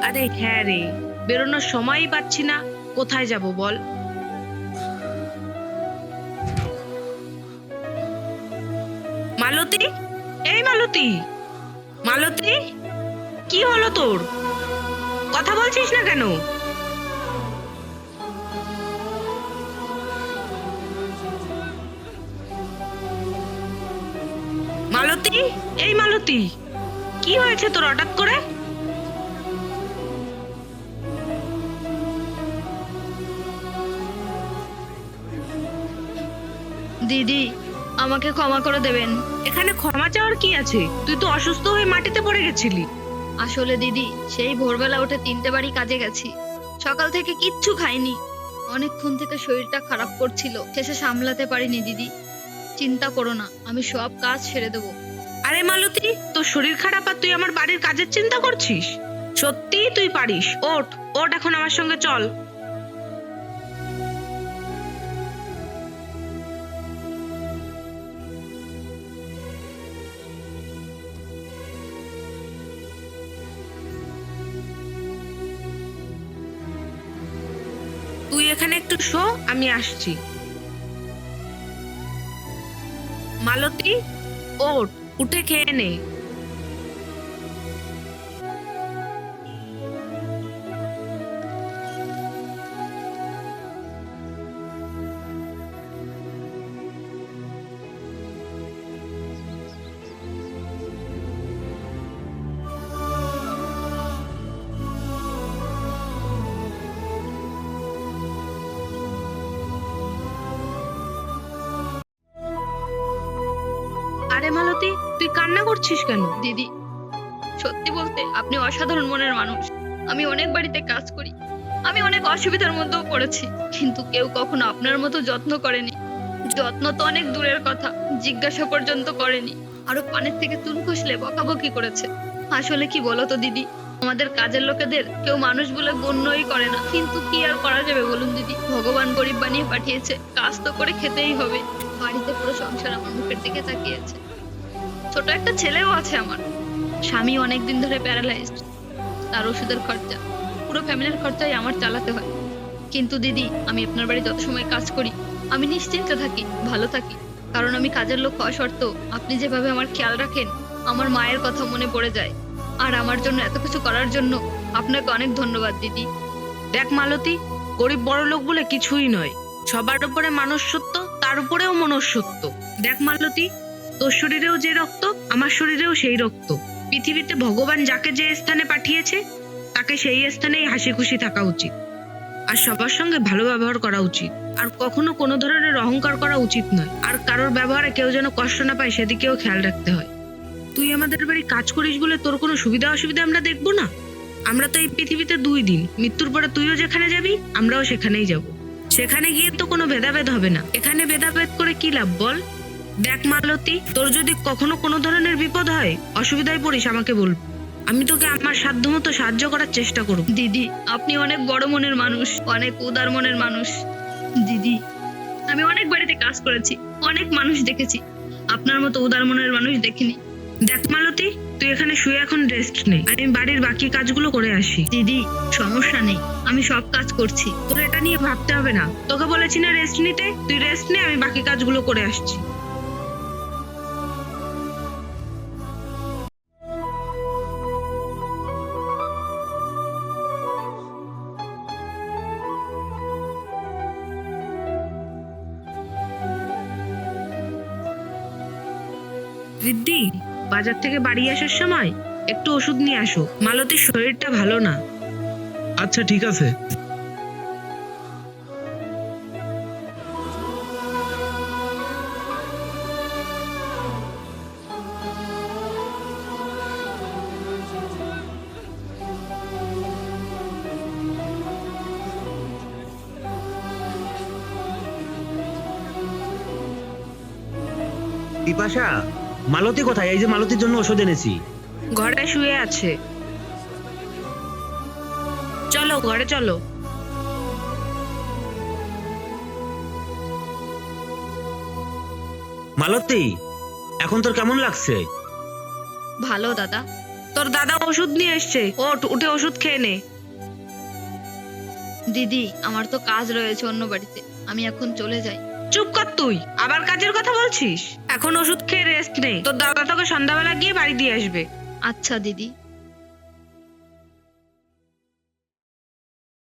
আরে হ্যাঁ রে, বেরোনোর সময়ই পাচ্ছি না। কোথায় যাব বল? মালতী, এই মালতী, মালতী, কি হলো তোর? কথা বলছিস না কেন? মালতী, এই মালতী, কি হয়েছে তোর হঠাৎ করে? দিদি, আমাকে ক্ষমা করে দেবেন। এখানে ক্ষমা চাওয়ার কি আছে? তুই তো অসুস্থ হয়ে মাটিতে পড়ে গেছিলি। আসলে দিদি, সেই ভোরবেলা উঠে 3টে বাড়ি কাজে গেছি। সকাল থেকে কিচ্ছু খাইনি। অনেকক্ষণ থেকে শরীরটা খারাপ করছিল, শেষে সামলাতে পারিনি দিদি। চিন্তা করো না, আমি সব কাজ ছেড়ে দেবো। আরে মালতী, তোর শরীর খারাপ আর তুই আমার বাড়ির কাজের চিন্তা করছিস? সত্যি তুই পারিস। ওঠ, ওঠ, এখন আমার সঙ্গে চল। তুই এখানে একটু শো, আমি আসছি। মালতী, ওঠ, উঠে খেয়ে নে। আরে মালতী, তুই কান্না করছিস কেন? দিদি, সত্যি বলতে আপনি অসাধারণ মনের মানুষ। আমি অনেক বাড়িতে কাজ করি, আমি অনেক অসুবিধার মধ্যেও পড়েছি, কিন্তু কেউ কখনো আপনার মতো যত্ন করেনি। যত্ন তো অনেক দূরের কথা, জিজ্ঞাসা পর্যন্ত করেনি। আরো পানের থেকে চুন খসলে বকাবকি করেছে। আসলে কি বলতো দিদি, আমাদের কাজের লোকেদের কেউ মানুষ বলে গণ্যই করে না। কিন্তু কি আর করা যাবে বলুন দিদি, ভগবান গরিব বানিয়ে পাঠিয়েছে, কাজ তো করে খেতেই হবে। বাড়িতে পুরো সংসার আমার মুখের দিকে তাকিয়েছে। ছোট একটা ছেলেও আছে আমার। স্বামী অনেকদিন ধরে প্যারালাইজড, তার ওষুধের খরচা, পুরো ফ্যামিলির খরচাই আমার চালাতে হয়। কিন্তু দিদি, আমি আপনার বাড়ি যত সময় কাজ করি আমি নিশ্চিন্তে থাকি, ভালো থাকি। কারণ আমি কাজের লোক হওয়া সত্ত্বেও আপনি যেভাবে আমার খেয়াল রাখেন, আমার মায়ের কথা মনে পড়ে যায়। আর আমার জন্য এত কিছু করার জন্য আপনাকে অনেক ধন্যবাদ দিদি। দেখ মালতী, গরিব বড় লোক বলে কিছুই নয়। সবার উপরে মানুষ সত্য, তার উপরেও মনুষ্যত্ব। দেখ মালতী, তোর শরীরেও যে রক্ত, আমার শরীরেও সেই রক্ত। পৃথিবীতে ভগবান যাকে যে স্থানে পাঠিয়েছে, তাকে সেই স্থানেই হাসি খুশি থাকা উচিত। আর সবার সঙ্গে ভালো ব্যবহার করা উচিত। আর কখনো কোনো ধরনের অহংকার করা উচিত নয়। আর কারোর ব্যবহারে কেউ যেন কষ্ট না পায় সেদিকেও খেয়াল রাখতে হয়। তুই আমাদের বাড়ি কাজ করিস বলে তোর কোনো সুবিধা অসুবিধা আমরা দেখবো না? আমরা তো এই পৃথিবীতে 2 দিন, মৃত্যুর পরে তুইও যেখানে যাবি আমরাও সেখানেই যাব। সেখানে গিয়ে তো কোনো ভেদাভেদ হবে না। এখানে ভেদাভেদ করে কি লাভ বল? দেখ মালতী, তোর যদি কখনো কোনো ধরনের বিপদ হয়, অসুবিধায় পড়িস, আমাকে বল। আমি তোকে আমার সাধ্যমতো সাহায্য করার চেষ্টা করব। দিদি, আপনি অনেক বড় মনের মানুষ, অনেক উদার মনের মানুষ। দিদি, আমি অনেক বাড়িতে কাজ করেছি, অনেক মানুষ দেখেছি, আপনার মতো উদার মনের মানুষ দেখিনি। দেখ মালতী, তুই এখানে শুয়ে এখন রেস্ট নে, আমি বাড়ির বাকি কাজগুলো করে আসি। দিদি, সমস্যা নেই, আমি সব কাজ করছি। তোর এটা নিয়ে ভাবতে হবে না। তোকে বলেছি না রেস্ট নিতে, তুই রেস্ট নে, আমি বাকি কাজগুলো করে আসছি। রিদ্ধি, বাজার থেকে বাড়ি আসার সময় একটু ওষুধ নিয়ে আসো। মালতীর শরীরটা ভালো না। আচ্ছা ঠিক আছে। বিপাশা, মালতী কোথায়? এই যে মালতীর জন্য ওষুধ এনেছি। ঘরে শুয়ে আছে। চলো ঘরে চলো। মালতী, এখন তোর কেমন লাগছে? ভালো দাদা। তোর দাদা ওষুধ নিয়ে এসছে, ওঠ উঠে ওষুধ খেয়ে নে। দিদি, আমার তো কাজ রয়েছে অন্য বাড়িতে, আমি এখন চলে যাই। চুপ কর তুই, আবার কাজের কথা বলছিস? এখন ওষুধ খেয়ে রেস্ট নে, তোর দাদা তোকে সন্ধ্যাবেলা গিয়ে বাড়ি দিয়ে আসবে। আচ্ছা দিদি।